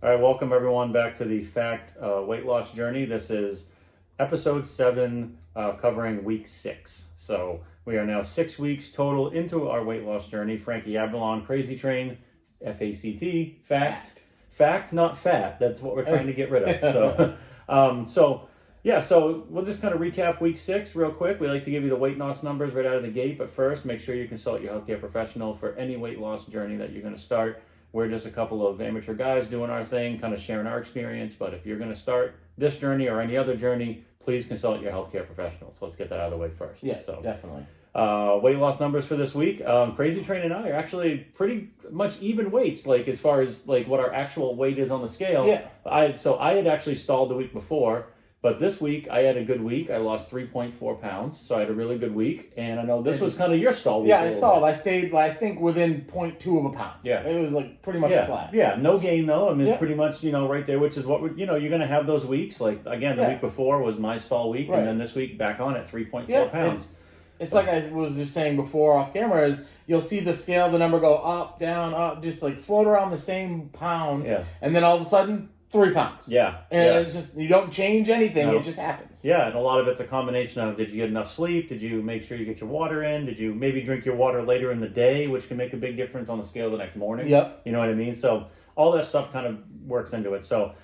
All right, welcome everyone back to the Fact weight loss journey. This is episode 7, covering week 6. So we are now 6 weeks total into our weight loss journey. Frankie Avalon, Crazy Train, F.A.C.T, Fact. Fact, not fat. That's what we're trying to get rid of. So we'll just kind of recap week 6 real quick. We like to give you the weight loss numbers right out of the gate, but first, make sure you consult your healthcare professional for any weight loss journey that you're going to start. We're just a couple of amateur guys doing our thing, kind of sharing our experience. But if you're going to start this journey or any other journey, please consult your healthcare professional. So let's get that out of the way first. Yeah, so definitely. Weight loss numbers for this week. Crazy Train and I are actually pretty much even weights, like as far as like what our actual weight is on the scale. Yeah. I had actually stalled the week before. But this week, I had a good week. I lost 3.4 pounds, so I had a really good week. And I know this was kind of your stall week. Yeah, I stalled. I stayed, I think, within 0.2 of a pound. Yeah. It was, like, pretty much flat. Yeah, no gain, though. I mean, it's pretty much, right there, which is what, you're going to have those weeks. Like, again, the week before was my stall week, and then this week, back on at 3.4 pounds. It's like I was just saying before off camera, is you'll see the scale, the number go up, down, up, just, like, float around the same pound. Yeah. And then all of a sudden, 3 pounds. Yeah. And it's just, you don't change anything, it just happens. Yeah, and a lot of it's a combination of, did you get enough sleep? Did you make sure you get your water in? Did you maybe drink your water later in the day, which can make a big difference on the scale the next morning? Yep. You know what I mean? So all that stuff kind of works into it. So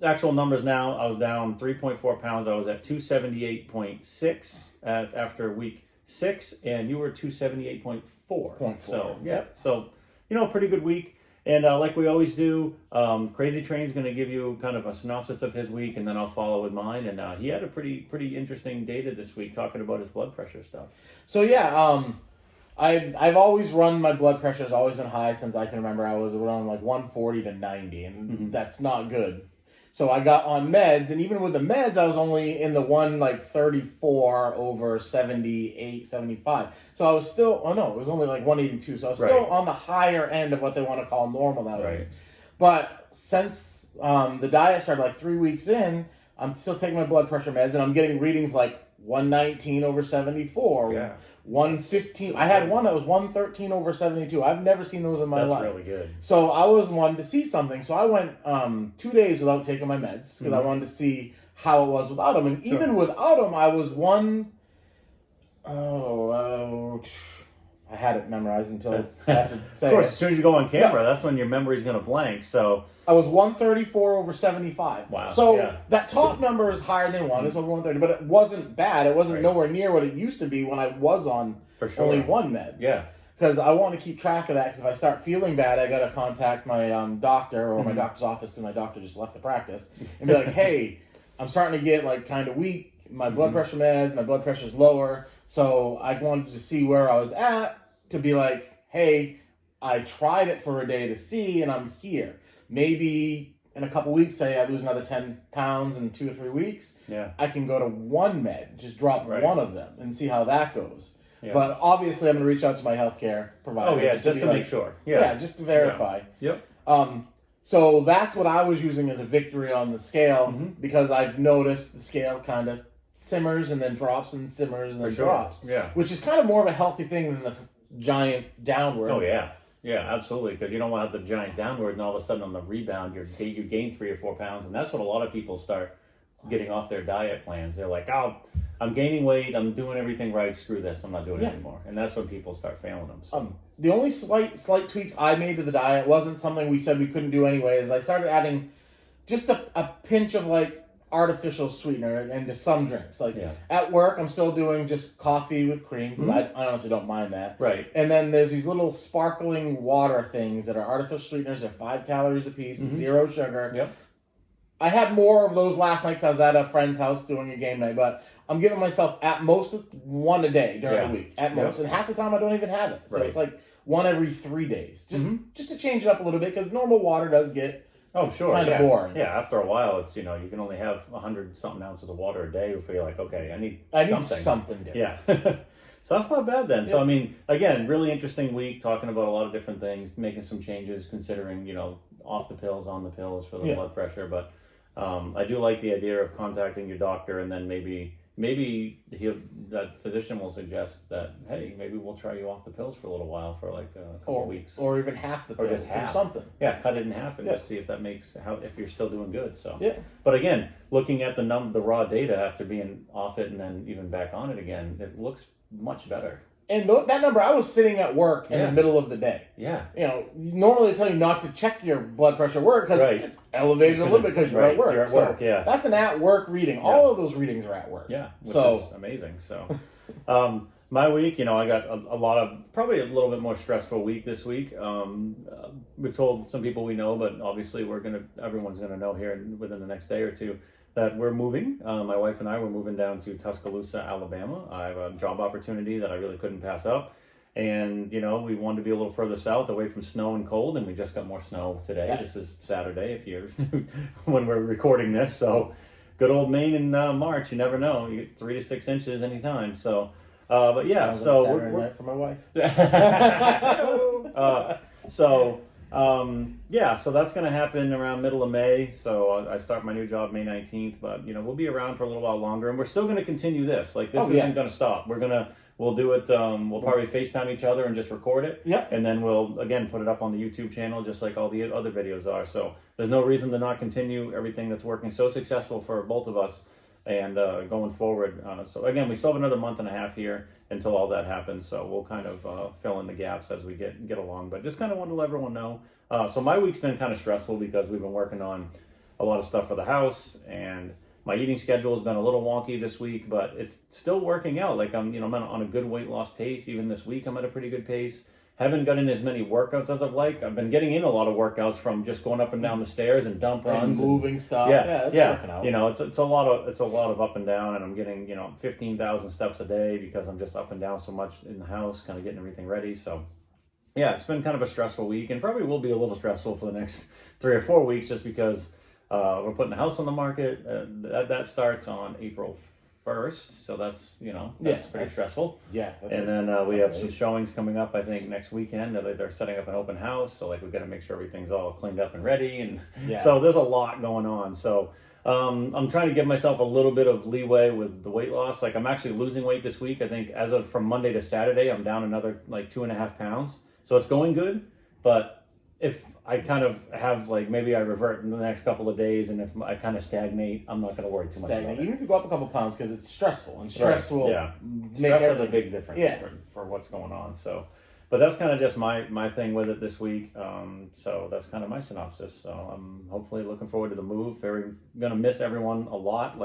actual numbers now, I was down 3.4 pounds. I was at 278.6 after week 6, and you were 278.4. 0.4. So, yeah. So, pretty good week. And like we always do, Crazy Train's going to give you kind of a synopsis of his week, and then I'll follow with mine. And he had a pretty interesting data this week talking about his blood pressure stuff. So yeah, I've always run, my blood pressure has always been high since I can remember. I was around like 140 to 90, and that's not good. So I got on meds, and even with the meds, I was only in the 134 over 78, 75. So I was still, it was only like 182. So I was still on the higher end of what they want to call normal nowadays. Right. But since the diet started like 3 weeks in, I'm still taking my blood pressure meds, and I'm getting readings like 119 over 74, 115. I had one that was 113 over 72. I've never seen those in my life. That's really good. So I was wanting to see something. So I went 2 days without taking my meds because I wanted to see how it was without them. And even without them, I was I had it memorized until I have to say Of course, it. as soon as you go on camera, that's when your memory's going to blank. So I was 134 over 75. Wow. So that top number is higher than one. It's over 130, but it wasn't bad. It wasn't nowhere near what it used to be when I was on only one med. Yeah. Because I want to keep track of that. Because if I start feeling bad, I got to contact my doctor or my doctor's office, because my doctor just left the practice, and be like, hey, I'm starting to get like kind of weak. My blood pressure meds, my blood pressure's lower. So I wanted to see where I was at, to be like, hey, I tried it for a day to see, and I'm here. Maybe in a couple weeks, say I lose another 10 pounds in 2 or 3 weeks, I can go to one med, just drop one of them and see how that goes. Yeah. But obviously, I'm going to reach out to my healthcare provider. Oh, yeah, just to make sure. Yeah, just to verify. Yeah. Yep. So that's what I was using as a victory on the scale, because I've noticed the scale kind of simmers and then drops and simmers and then drops. Yeah. Which is kind of more of a healthy thing than the giant downward. Oh, yeah. Yeah, absolutely. Because you don't want to have the giant downward, and all of a sudden on the rebound, you gain 3 or 4 pounds. And that's what a lot of people start getting off their diet plans. They're like, oh, I'm gaining weight. I'm doing everything right. Screw this. I'm not doing it anymore. And that's when people start failing them. So. The only slight tweaks I made to the diet wasn't something we said we couldn't do anyway. Is I started adding just a pinch of like artificial sweetener into some drinks. Like at work, I'm still doing just coffee with cream, because I honestly don't mind that. Right. And then there's these little sparkling water things that are artificial sweeteners. They're 5 calories a piece, 0 sugar. Yep. I had more of those last night because I was at a friend's house doing a game night, but I'm giving myself at most 1 a day during the week, at most. And half the time I don't even have it. So it's like 1 every 3 days. Just to change it up a little bit, because normal water does get kind of boring. Yeah, after a while, it's, you can only have 100-something ounces of water a day before you're like, okay, I need something different. Yeah. So that's not bad then. Yeah. So, I mean, again, really interesting week, talking about a lot of different things, making some changes, considering, off the pills, on the pills for the blood pressure. But I do like the idea of contacting your doctor and then maybe maybe that physician will suggest that, hey, maybe we'll try you off the pills for a little while for like a couple of weeks, or even half the pills, or just half, something. Yeah, cut it in half and just see if that makes if you're still doing good. So yeah. But again, looking at the raw data after being off it and then even back on it again, it looks much better. And that number, I was sitting at work in the middle of the day. Yeah. Normally they tell you not to check your blood pressure at work because it's elevated a little bit because you're at work. You're at work, yeah. That's an at-work reading. All of those readings are at work. Yeah, which is amazing. So, my week, I got probably a little bit more stressful week this week. We've told some people we know, but obviously everyone's going to know here within the next day or two that we're moving. My wife and I were moving down to Tuscaloosa, Alabama. I have a job opportunity that I really couldn't pass up. And, we wanted to be a little further south, away from snow and cold, and we just got more snow today. Yeah. This is Saturday, when we're recording this. So, good old Maine in March, you never know. You get 3 to 6 inches anytime. So, but yeah, so Saturday night for my wife. So that's going to happen around middle of May. So I start my new job May 19th, but we'll be around for a little while longer, and we're still going to continue this. Like this isn't going to stop. We'll do it. We'll probably FaceTime each other and just record it. Yep. And then we'll again put it up on the YouTube channel, just like all the other videos are. So there's no reason to not continue everything that's working so successful for both of us. And going forward, so again, we still have another month and a half here until all that happens. So we'll kind of fill in the gaps as we get along. But just kind of wanted to let everyone know. So my week's been kind of stressful because we've been working on a lot of stuff for the house, and my eating schedule has been a little wonky this week, but it's still working out. Like I'm on a good weight loss pace. Even this week, I'm at a pretty good pace. Haven't gotten as many workouts as I'd like. I've been getting in a lot of workouts from just going up and down the stairs and dump runs and moving stuff. That's working out. It's a lot of up and down, and I'm getting 15,000 steps a day because I'm just up and down so much in the house, kind of getting everything ready. So yeah, it's been kind of a stressful week, and probably will be a little stressful for the next 3 or 4 weeks, just because we're putting the house on the market. That starts on April 1st, so that's pretty stressful. Yeah, and then we have some showings coming up. I think next weekend they're setting up an open house, so we got to make sure everything's all cleaned up and ready, and so there's a lot going on. So I'm trying to give myself a little bit of leeway with the weight loss. Like I'm actually losing weight this week. I think from Monday to Saturday, I'm down another 2.5 pounds. So it's going good, but if I kind of have maybe I revert in the next couple of days, and if I kind of stagnate, I'm not going to worry too much about it. Even if you go up a couple pounds, because it's stressful, and stress will stress has a big difference for what's going on. So, but that's kind of just my thing with it this week. So that's kind of my synopsis. So I'm hopefully looking forward to the move. Going to miss everyone a lot.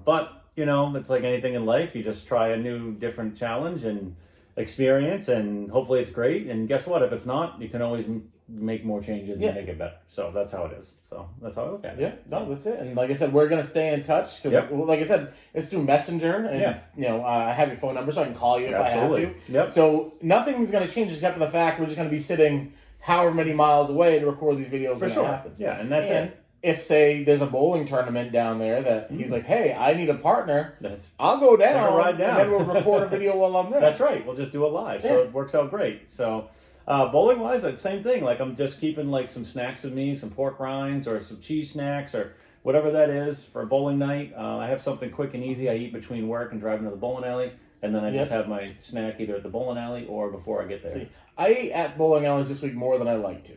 But it's like anything in life. You just try a new, different challenge and experience, and hopefully it's great. And guess what? If it's not, you can always make more changes and make it better. So that's how it is. So that's how I look at it. Yeah, no, that's it. And like I said, we're gonna stay in touch because, like I said, it's through Messenger, and I have your phone number, so I can call you if I have to. Yep. So nothing's gonna change except for the fact we're just gonna be sitting however many miles away to record these videos when it happens. Yeah, and that's it. If, say, there's a bowling tournament down there that he's like, hey, I need a partner, I'll go down, and then we'll record a video while I'm there. That's right. We'll just do it live. So it works out great. So bowling-wise, it's the same thing. Like I'm just keeping some snacks with me, some pork rinds or some cheese snacks or whatever that is for a bowling night. I have something quick and easy I eat between work and driving to the bowling alley. And then I just have my snack either at the bowling alley or before I get there. See, I ate at bowling alleys this week more than I like to.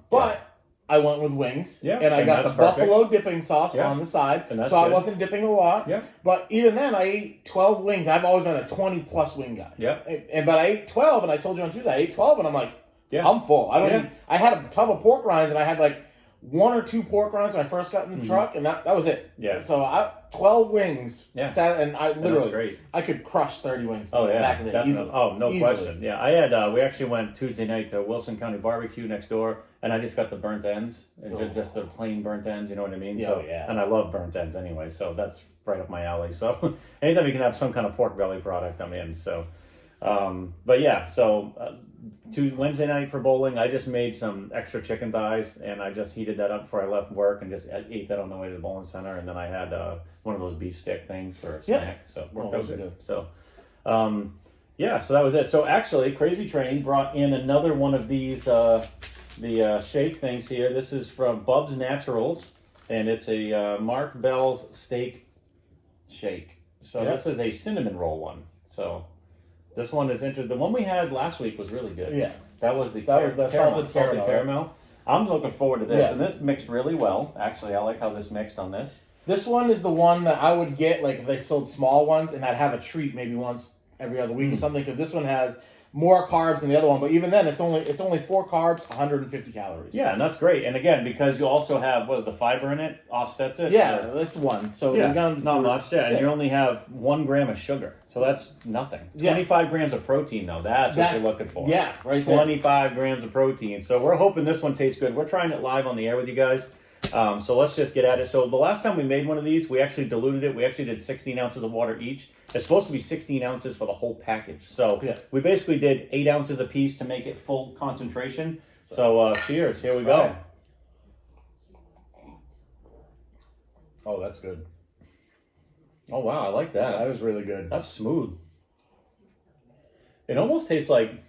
But I went with wings, and I got the buffalo dipping sauce on the side, so I wasn't dipping a lot. But even then, I ate 12 wings. I've always been a 20-plus wing guy. But I ate 12, and I told you on Tuesday, I ate 12, and I'm like, I'm full. I had a tub of pork rinds, and I had 1 or 2 pork rinds when I first got in the truck, and that was it. So 12 wings. And I literally, I could crush 30 wings back in the day. No question. Yeah, I had, we actually went Tuesday night to Wilson County Barbecue next door, and I just got the burnt ends, and just the plain burnt ends, you know what I mean? And I love burnt ends anyway, so that's right up my alley. So anytime you can have some kind of pork belly product, I'm in. So, Wednesday night for bowling, I just made some extra chicken thighs, and I just heated that up before I left work and just ate that on the way to the bowling center. And then I had one of those beef stick things for a snack, so it worked out good. So, so that was it. So actually, Crazy Train brought in another one of these, the shake things here. This is from Bub's Naturals, and it's a Mark Bell's steak shake. So Yeah. this is a cinnamon roll one. So this one is interesting. The one we had last week was really good. Yeah. That was the salted salted caramel. I'm looking forward to this, Yeah. and this mixed really well. Actually, I like how this mixed on this. This one is the one that I would get, like, if they sold small ones, and I'd have a treat maybe once every other week or something, because this one has more carbs than the other one. But even then, it's only 4 carbs, 150 calories. Yeah, and that's great. And again, because you also have the fiber in it, offsets it. Yeah, that's one. So yeah, you're down to not 3. much. Yeah, and you only have 1 gram of sugar, so that's nothing. 25 grams of protein, though. That's what you're looking for. Yeah, right there. 25 grams of protein. So we're hoping this one tastes good. We're trying it live on the air with you guys. So let's just get at it. So the last time we made one of these, we actually diluted it. We actually did 16 ounces of water each. It's supposed to be 16 ounces for the whole package. So we basically did 8 ounces a piece to make it full concentration. So cheers. Here we go. Oh, that's good. Oh, wow. I like that. That is really good. That's smooth. It almost tastes like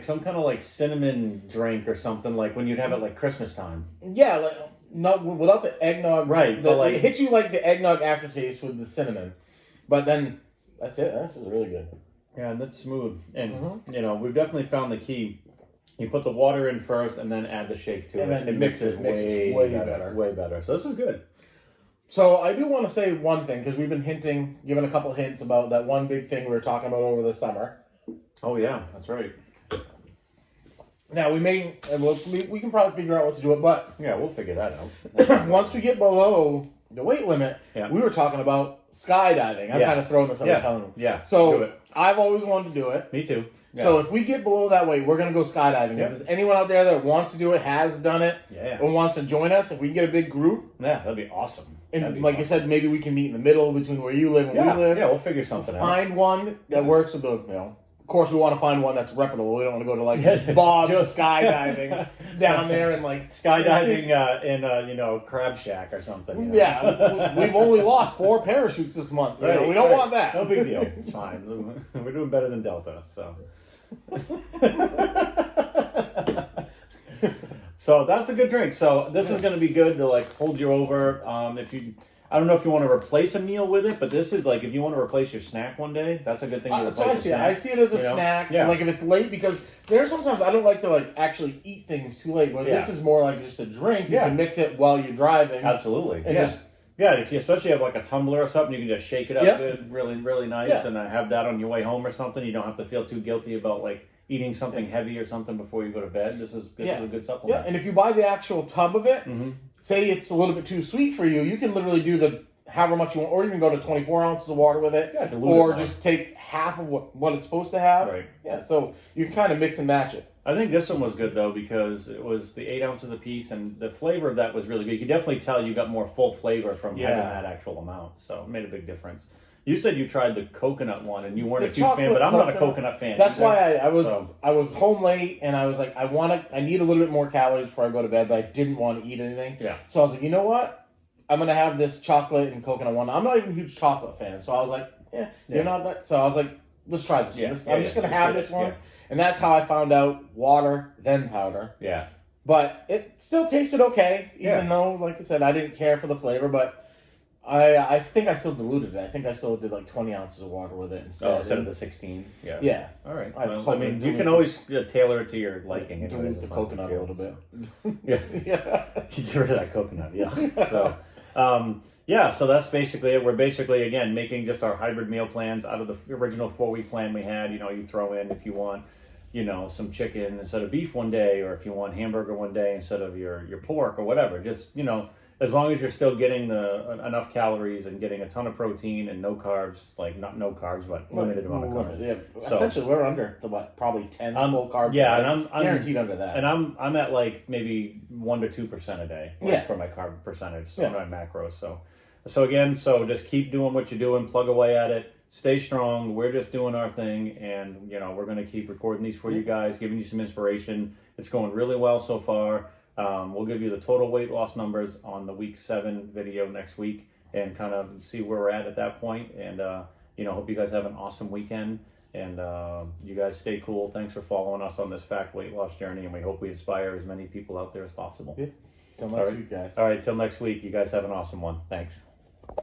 some kind of like cinnamon drink or something, like when you'd have it like Christmas time. Yeah, like not without the eggnog. Right, but like it hits you like the eggnog aftertaste with the cinnamon, but then that's it. This is really good. Yeah, and that's smooth. And you know, we've definitely found the key. You put the water in first, and then add the shake to it. It mixes way better. Way better. So this is good. So I do want to say one thing, because we've been giving a couple hints about that one big thing we were talking about over the summer. Oh yeah, that's right. Now we can probably figure out what to do it, but yeah, we'll figure that out. Once we get below the weight limit, we were talking about skydiving. I'm kind of throwing this out, telling them. Yeah. So do it. I've always wanted to do it. Me too. Yeah. So if we get below that weight, we're gonna go skydiving. If there's anyone out there that wants to do it, has done it, or wants to join us, if we can get a big group, that'd be awesome. And like I said, maybe we can meet in the middle between where you live and we live. Yeah, we'll figure something out. Find one that works with the, Of course, we want to find one that's reputable. We don't want to go to like Bob's skydiving down there and like skydiving in Crab Shack or something. You know? Yeah, we've only lost 4 parachutes this month. Right, we don't want that. No big deal. It's fine. We're doing better than Delta, so. So that's a good drink. So this is going to be good to like hold you over. I don't know if you want to replace a meal with it, but this is like if you want to replace your snack one day, that's a good thing to replace. That's what I see it. I see it as a snack. Yeah. Like if it's late, because there's sometimes I don't like to like actually eat things too late, but this is more like just a drink. You can mix it while you're driving. Absolutely. And if you especially have like a tumbler or something, you can just shake it up good, really, really nice, and have that on your way home or something. You don't have to feel too guilty about like eating something heavy or something before you go to bed. This is a good supplement. Yeah, and if you buy the actual tub of it, say it's a little bit too sweet for you, you can literally do the however much you want, or you can go to 24 ounces of water with it, or just take half of what it's supposed to have. Right. Yeah, so you can kind of mix and match it. I think this one was good though because it was the 8 ounces a piece, and the flavor of that was really good. You could definitely tell you got more full flavor from having that actual amount, so it made a big difference. You said you tried the coconut one, and you weren't a huge fan, but I'm not a coconut fan. That's why I was home late, and I was like, I need a little bit more calories before I go to bed, but I didn't want to eat anything. Yeah. So I was like, you know what? I'm gonna have this chocolate and coconut one. I'm not even a huge chocolate fan, so I was like, you're not that. So I was like, let's try this one. I'm just gonna have this one, and that's how I found out water then powder. Yeah. But it still tasted okay, even though, like I said, I didn't care for the flavor, but. I think I still diluted it. I think I still did like 20 ounces of water with it instead of the 16. Yeah. Yeah. All right. Well, I mean, you can always tailor it to your liking. Dilute the coconut a little bit. Yeah. Get rid of that coconut. Yeah. So, so that's basically it. We're basically, again, making just our hybrid meal plans out of the original 4-week plan we had. You throw in if you want, some chicken instead of beef one day, or if you want hamburger one day instead of your pork or whatever. Just, as long as you're still getting enough calories and getting a ton of protein and no carbs, like not no carbs, but limited amount of carbs. Yeah, so, essentially we're under probably 10 full carbs. Yeah, and I'm guaranteed under that. And I'm at like maybe 1 to 2% a day for my carb percentage, my macros. So again, just keep doing what you're doing, plug away at it, stay strong. We're just doing our thing, and we're going to keep recording these for you guys, giving you some inspiration. It's going really well so far. We'll give you the total weight loss numbers on the week 7 video next week, and kind of see where we're at that point. And hope you guys have an awesome weekend, and you guys stay cool. Thanks for following us on this F.A.C.T weight loss journey, and we hope we inspire as many people out there as possible. Till next week, guys. All right, till next week. You guys have an awesome one. Thanks.